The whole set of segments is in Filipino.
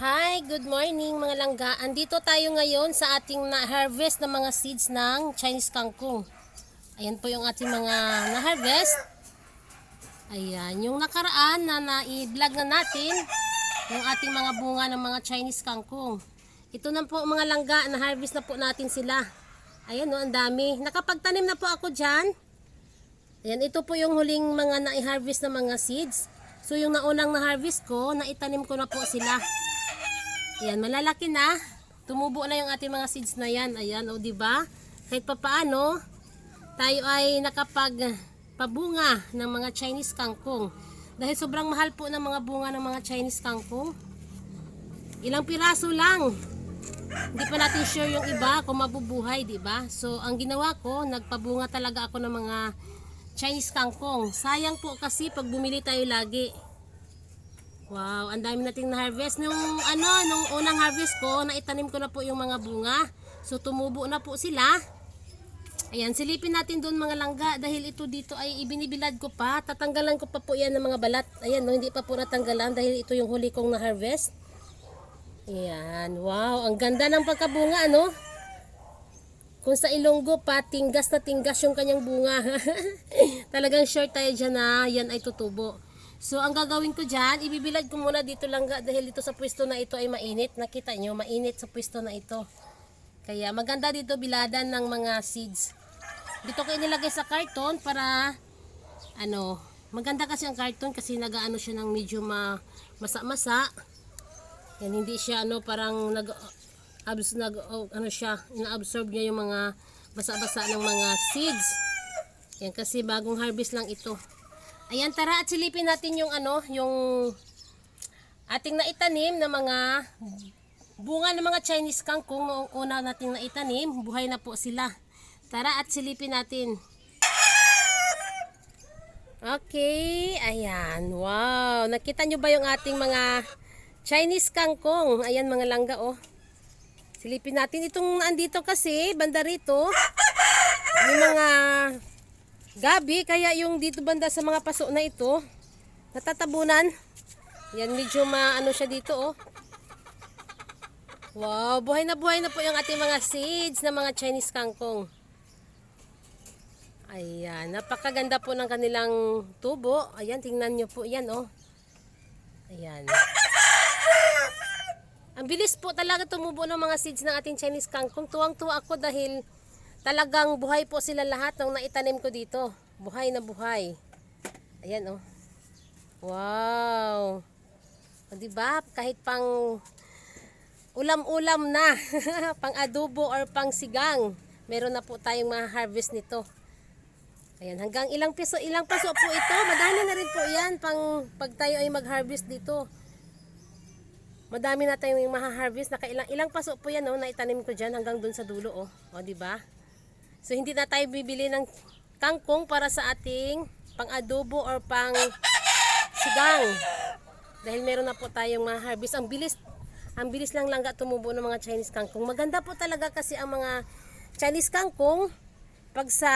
Hi, good morning mga langga. Andito tayo ngayon sa ating na-harvest na mga seeds ng Chinese kangkong. Ayan po yung ating mga na-harvest. Ayan, yung nakaraan na na-vlog na natin, yung ating mga bunga ng mga Chinese kangkong. Ito na po mga langga, na-harvest na po natin sila. Ayan o, ang dami. Nakapagtanim na po ako dyan. Ayan, ito po yung huling mga na-harvest na mga seeds. So yung naunang na-harvest ko, naitanim ko na po sila. Ayan, malalaki na. Tumubo na yung ating mga seeds na yan. Ayan, o diba? Kahit pa paano, tayo ay nakapagpabunga ng mga Chinese kangkong. Dahil sobrang mahal po ng mga bunga ng mga Chinese kangkong. Ilang piraso lang. Hindi pa natin sure yung iba kung mabubuhay, diba? So, ang ginawa ko, nagpabunga talaga ako ng mga Chinese kangkong. Sayang po kasi pag bumili tayo lagi. Wow, ang dami nating na-harvest. Nung unang harvest ko, naitanim ko na po yung mga bunga. So, tumubo na po sila. Ayan, silipin natin doon mga langga. Dahil ito dito ay ibinibilad ko pa. Tatanggalan ko pa po yan ng mga balat. Ayan, no, hindi pa po natanggalan dahil ito yung huli kong na-harvest. Ayan, wow, ang ganda ng pagkabunga, ano? Kung sa Ilonggo pa, tinggas na tinggas yung kanyang bunga. Talagang sure tayo dyan na yan ay tutubo. So, ang gagawin ko dyan, ibibilad ko muna dito langga dahil dito sa pwesto na ito ay mainit. Nakita nyo, mainit sa pwesto na ito. Kaya maganda dito biladan ng mga seeds. Dito ko inilagay sa karton para, maganda kasi ang karton kasi nagaano siya ng medyo masa-masa. Yan, hindi siya parang ina-absorb niya yung mga basa-basa ng mga seeds. Yan, kasi bagong harvest lang ito. Ayan, tara at silipin natin yung yung ating naitanim na mga bunga ng mga Chinese kangkong noong una nating naitanim. Buhay na po sila. Tara at silipin natin. Okay, ayan. Wow, nakita nyo ba yung ating mga Chinese kangkong? Ayan mga langga, oh. Silipin natin itong andito kasi, banda rito. May mga gabi, kaya yung dito banda sa mga paso na ito, natatabunan. Yan, medyo siya dito, oh. Wow, buhay na po yung ating mga seeds na mga Chinese kangkong. Ayan, napakaganda po ng kanilang tubo. Ayan, tingnan nyo po yan, oh. Ayan. Ang bilis po talaga tumubo ng mga seeds ng ating Chinese kangkong. Tuwang-tuwa ako dahil talagang buhay po sila lahat nung naitanim ko dito. Buhay na buhay. Ayan, oh. Wow. O, diba? Kahit pang ulam-ulam na. Pang adobo or pang sigang. Meron na po tayong ma-harvest nito. Ayan, hanggang ilang paso po ito. Madami na rin po yan pag tayo ay mag-harvest dito. Madami na tayong ma-harvest. Ilang paso po yan, oh, na itanim ko dyan hanggang dun sa dulo, oh. O, diba? So, hindi na tayo bibili ng kangkong para sa ating pang-adobo or pang-sigang. Dahil meron na po tayong ma-harvest. Ang bilis lang langga tumubo ng mga Chinese kangkong. Maganda po talaga kasi ang mga Chinese kangkong pag sa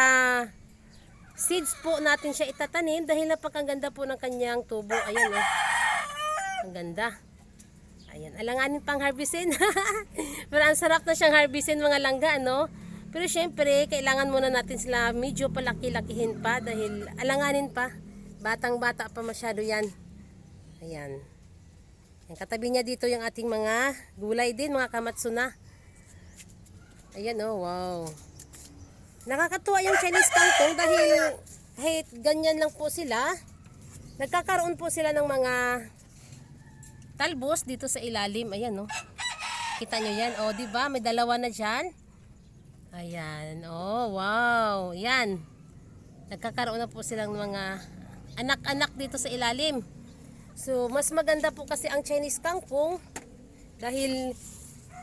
seeds po natin siya itatanim dahil napakaganda po ng kanyang tubo. Ayan, oh. Ang ganda. Ayan, alanganin pang harvestin. Pero ang sarap na siyang harvestin mga langga, no? Pero syempre, kailangan muna natin sila medyo palaki-lakihin pa dahil alanganin pa. Batang-bata pa masyado yan. Ayan. Ang katabi niya dito yung ating mga gulay din, mga kamatsuna. Ayan, oh, wow. Nakakatuwa yung Chinese kangkong dahil kahit ganyan lang po sila, nagkakaroon po sila ng mga talbos dito sa ilalim. Ayan, oh. Kita nyo yan. Oh, diba? May dalawa na dyan. Ayan. Oh, wow. Yan. Nagkakaroon na po silang mga anak-anak dito sa ilalim. So, mas maganda po kasi ang Chinese kangkong dahil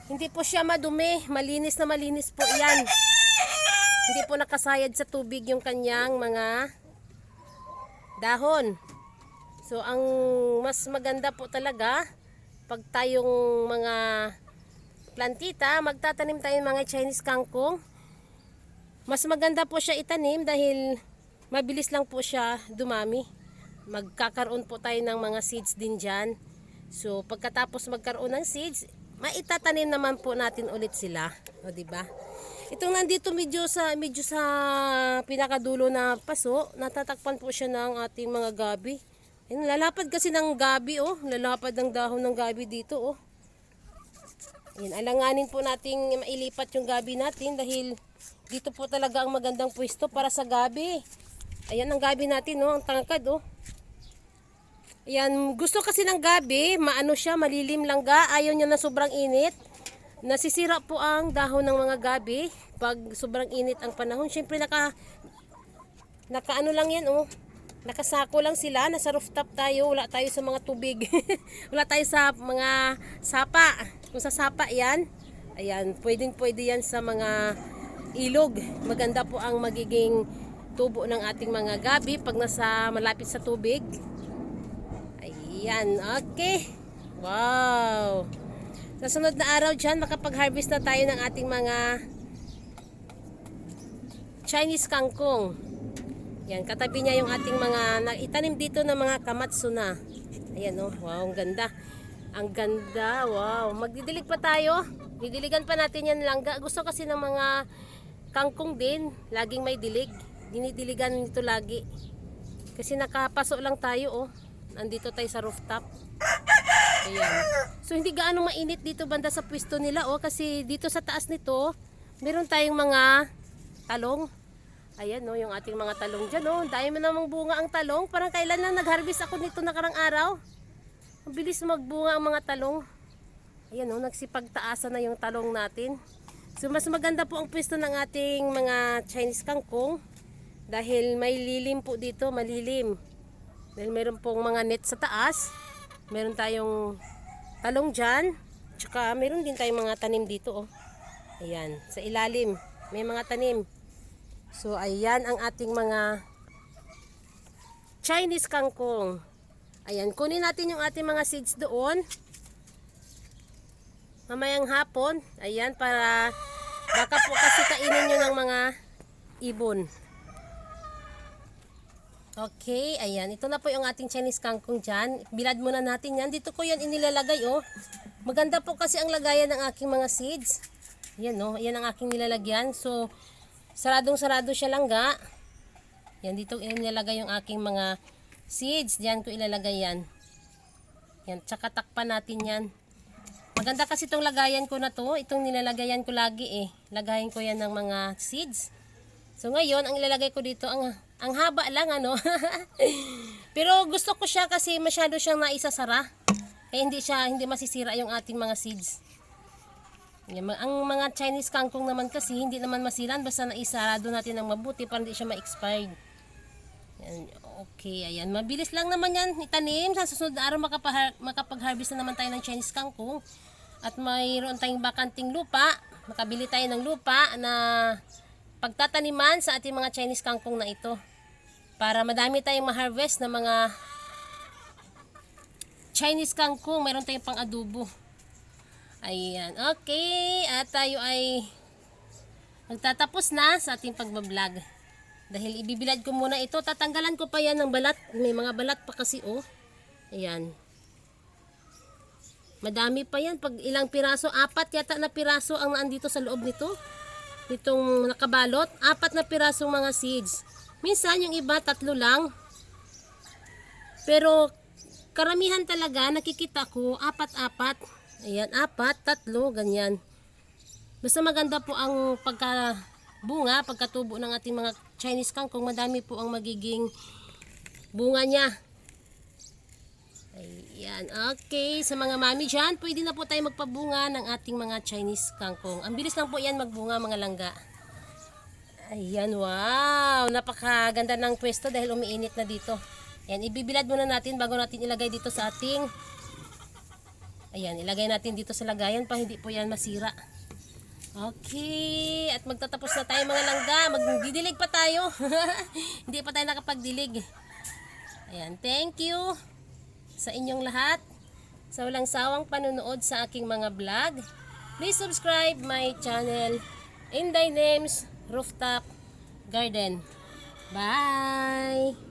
hindi po siya madumi. Malinis na malinis po yan. Hindi po nakasayad sa tubig yung kanyang mga dahon. So, ang mas maganda po talaga pag tayong mga plantita, magtatanim tayo ng mga Chinese kangkong. Mas maganda po siya itanim dahil mabilis lang po siya dumami. Magkakaroon po tayo ng mga seeds din dyan. So pagkatapos magkaroon ng seeds, maitatanim naman po natin ulit sila, o di ba? Itong nandito medyo sa pinakadulo na paso, natatakpan po siya ng ating mga gabi. Ayun, lalapad kasi ng gabi, oh. Lalapad ng dahon ng gabi dito, oh. Ayun, alanganin po nating mailipat yung gabi natin dahil dito po talaga ang magandang pwesto para sa gabi. Ayan ang gabi natin, oh, ang tangkad, oh. Ayan, gusto kasi ng gabi, maano siya, malilim langga, ayaw niya na sobrang init. Nasisira po ang dahon ng mga gabi pag sobrang init ang panahon. Siyempre naka ano lang yan, oh. Nakasako lang sila, nasa rooftop tayo, wala tayo sa mga tubig. Wala tayo sa mga sapa. Kung sa sapa yan, ayan, pwede yan sa mga ilog. Maganda po ang magiging tubo ng ating mga gabi pag nasa malapit sa tubig. Ayan, okay. Wow. Sa sunod na araw dyan, makapag-harvest na tayo ng ating mga Chinese kangkong. Yan, katabi niya yung ating mga itanim dito ng mga kamatsu na. Ayan, oh, wow, ang ganda. Ang ganda, wow. Magdidilig pa tayo. Didiligan pa natin yan langga. Gusto kasi ng mga kangkong din, laging may dilig. Dinidiligan nito lagi. Kasi nakapaso lang tayo, oh. Nandito tayo sa rooftop. Ayan. So hindi gaano mainit dito banda sa pwesto nila, oh, kasi dito sa taas nito, meron tayong mga talong. Ayan, oh, yung ating mga talong diyan, oh. Dahil mo namang bunga ang talong. Parang kailan lang nag-harvest ako nito nakarang araw. Mabilis magbunga ang mga talong. Ayan, oh, nagsipagtaasan na yung talong natin. So mas maganda po ang pwesto ng ating mga Chinese kangkong dahil may lilim po dito, malilim. Dahil meron pong mga net sa taas, meron tayong talong dyan, tsaka meron din tayong mga tanim dito, oh. Ayan, sa ilalim, may mga tanim. So, ayan ang ating mga Chinese kangkong. Ayan, kunin natin yung ating mga seeds doon. Mamayang hapon, ayan, para baka po kasi kainin nyo ng mga ibon. Okay, ayan. Ito na po yung ating Chinese kangkong dyan. Bilad muna natin yan. Dito ko yan inilalagay, oh. Maganda po kasi ang lagayan ng aking mga seeds. Ayan, oh. Ayan ang aking nilalagyan. So, saradong-sarado siya langga. Yan, dito inilalagay yung aking mga seeds. Diyan ko ilalagay yan. Yan, tsaka takpan natin yan. Maganda kasi itong lagayan ko na to. Itong nilalagayan ko lagi, eh. Lagayan ko yan ng mga seeds. So, ngayon, ang ilalagay ko dito, ang haba lang, ano. Pero gusto ko siya kasi masyado siyang naisasara. Kaya hindi masisira yung ating mga seeds. Ang mga Chinese kangkong naman kasi hindi naman masilan basta naisarado natin ng mabuti para hindi siya ma-expired. Okay, ayan. Mabilis lang naman yan itanim. Sa susunod na araw makapag-harvest na naman tayo ng Chinese kangkong. At mayroon tayong bakanting lupa. Makabili tayo ng lupa na pagtataniman sa ating mga Chinese kangkong na ito. Para madami tayong ma-harvest na mga Chinese kangkong, mayroon tayong pang adobo. Ayan, okay. At tayo ay magtatapos na sa ating pagbablog. Dahil ibibilad ko muna ito, tatanggalan ko pa yan ng balat. May mga balat pa kasi, oh. Ayan. Madami pa yan. Pag ilang piraso, 4 yata na piraso ang naandito sa loob nito. Itong nakabalot, 4 na pirasong mga seeds. Minsan yung iba 3 lang. Pero karamihan talaga nakikita ko 4. Ayan, 4, 3, ganyan. Basta maganda po ang pagkabunga, pagkatubo ng ating mga Chinese kangkong. Madami po ang magiging bunga niya. Ayan, okay. Sa mga mami dyan, pwede na po tayo magpabunga ng ating mga Chinese kangkong. Ang bilis lang po yan magbunga, mga langga. Ayan, wow. Napakaganda ng pwesto dahil umiinit na dito. Ayan, ibibilad muna natin bago natin ilagay dito sa ating... Ayan, ilagay natin dito sa lagayan pa hindi po yan masira. Okay, at magtatapos na tayo mga langga. Magdidilig pa tayo. Hindi pa tayo nakapagdilig. Ayan, thank you sa inyong lahat sa walang sawang panunood sa aking mga vlog. Please subscribe my channel, Inday Names Rooftop Garden. Bye!